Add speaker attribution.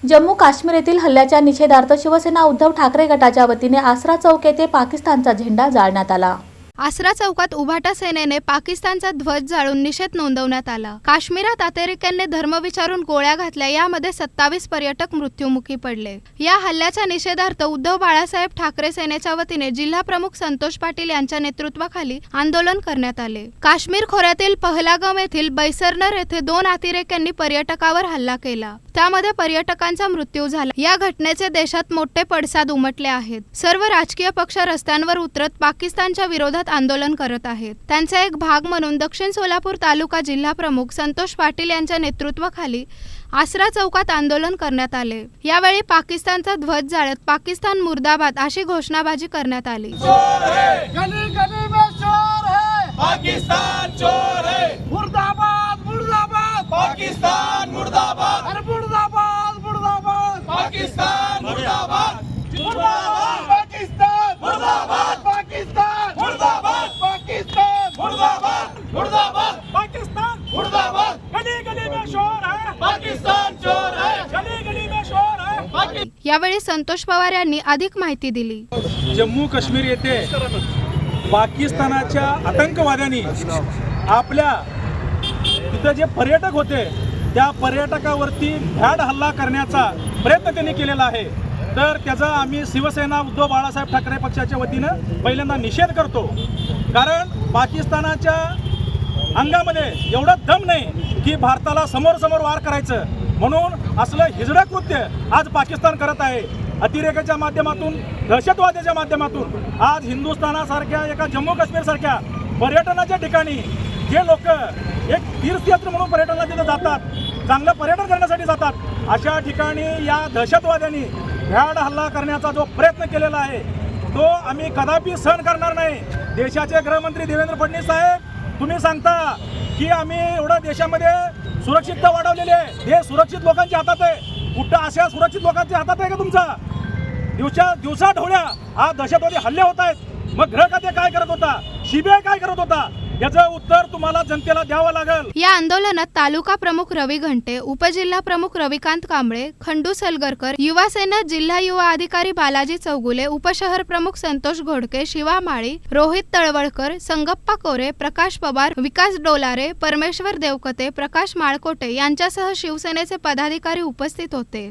Speaker 1: जम्मू काश्मीर येथील हल्ल्याच्या निषेधार्थ शिवसेना उद्धव ठाकरे गटाच्या वतीने आसरा चौक येथे पाकिस्तानचा झेंडा जाळण्यात आला।
Speaker 2: आसरा चौकात उभाटा सेनेने पाकिस्तानचा ध्वज जाळून निषेध नोंदवण्यात आला। काश्मीरात अतिरेक्यांनी धर्म विचारून गोळ्या घातल्या, यामध्ये 27 पर्यटक मृत्युमुखी पडले। या हल्ल्याच्या निषेधार्थ उद्धव बाळासाहेब ठाकरे सेनेच्या वतीने जिल्हा प्रमुख संतोष पाटील यांच्या नेतृत्वाखाली आंदोलन करण्यात आले। काश्मीर खोऱ्यातील पहलगाम येथील बैसरनर येथे 2 अतिरेक्यांनी पर्यटकावर हल्ला केला, त्यामध्ये पर्यटकांचा मृत्यू झाला। या घटनेचे देशात मोठे पडसाद उमटले आहेत। सर्व राजकीय पक्ष रस्त्यांवर उतरत पाकिस्तानच्या विरोधात आंदोलन करत आहेत। त्यांचा एक भाग म्हणून दक्षिण सोलापूर तालुका जिल्हा प्रमुख संतोष पाटील यांच्या नेतृत्वाखाली आसरा चौकात आंदोलन करण्यात आले। यावेळी पाकिस्तानचा ध्वज जाळत पाकिस्तान मुर्दाबाद अशी घोषणाबाजी करण्यात आली।
Speaker 3: गली गली में शोर है,
Speaker 4: पाकिस्तान चोर है,
Speaker 3: मुर्दाबाद मुर्दाबाद,
Speaker 4: पाकिस्तान मुर्दाबाद,
Speaker 3: अरे मुर्दाबाद मुर्दाबाद,
Speaker 4: पाकिस्तान मुर्दाबाद,
Speaker 3: मुर्दाबाद पाकिस्तान,
Speaker 4: मुर्दाबाद,
Speaker 3: पाकिस्तान,
Speaker 4: मुर्दाबाद,
Speaker 3: पाकिस्तान,
Speaker 4: मुर्दाबाद, मुर्दाबाद,
Speaker 3: पाकिस्तान,
Speaker 4: मुर्दाबाद,
Speaker 3: गली गली में शोर है,
Speaker 4: पाकिस्तान चोर है,
Speaker 3: गली गली में शोर है।
Speaker 2: यावेळी संतोष पवार यांनी अधिक माहिती दिली।
Speaker 5: जम्मू काश्मीर येथे पाकिस्तानाच्या आतंकवाद्यांनी आपल्या तिथे जे पर्यटक होते त्या पर्यटकावरती भ्याड हल्ला करण्याचा प्रयत्न त्यांनी केलेला आहे। तर त्याचा आम्ही शिवसेना उद्धव बाळासाहेब ठाकरे पक्षाच्या वतीनं पहिल्यांदा निषेध करतो, कारण पाकिस्तानाच्या अंगामध्ये एवढा दम नाही की भारताला समोर समोर वार करायचं, म्हणून असलं हिजडं कृत्य आज पाकिस्तान करत आहे। अतिरेकाच्या माध्यमातून, दहशतवादाच्या माध्यमातून आज हिंदुस्थानासारख्या एका जम्मू काश्मीरसारख्या पर्यटनाच्या ठिकाणी जे लोक एक तीर्थयात्र म्हणून पर्यटनाला तिथे जातात, चांगलं पर्यटन करण्यासाठी जातात, अशा ठिकाणी या दहशतवाद्यांनी भ्याड हल्ला करण्याचा जो प्रयत्न केलेला आहे तो आम्ही कदापि सहन करणार नाही। देशाचे गृहमंत्री देवेंद्र फडणवीस साहेब, तुम्ही सांगता की आम्ही एवढ्या देशामध्ये सुरक्षितता वाढवलेली आहे, हे सुरक्षित लोकांच्या हातात आहे। कुठं अशा सुरक्षित लोकांच्या हातात आहे का तुमचा? दिवसा ढवळ्या आज दहशतवादी हल्ले होत आहेत, मग गृह खाते काय करत होता, सीबीआय काय करत होता, याचं उत्तर तुम्हाला जनतेला द्यावं लागेल।
Speaker 2: या आंदोलनात तालुका प्रमुख रवी घंटे, उपजिल्हा प्रमुख रविकांत कांबळे, खंडू सलगरकर, युवा सेना जिल्हा युवा अधिकारी बालाजी चौगुले, उपशहर प्रमुख संतोष घोडके, शिवा माळी, रोहित तळवळकर, संगप्पा कोरे, प्रकाश पवार, विकास डोलारे, परमेश्वर देवकते, प्रकाश माळकोटे यांच्यासह शिवसेनेचे पदाधिकारी उपस्थित होते।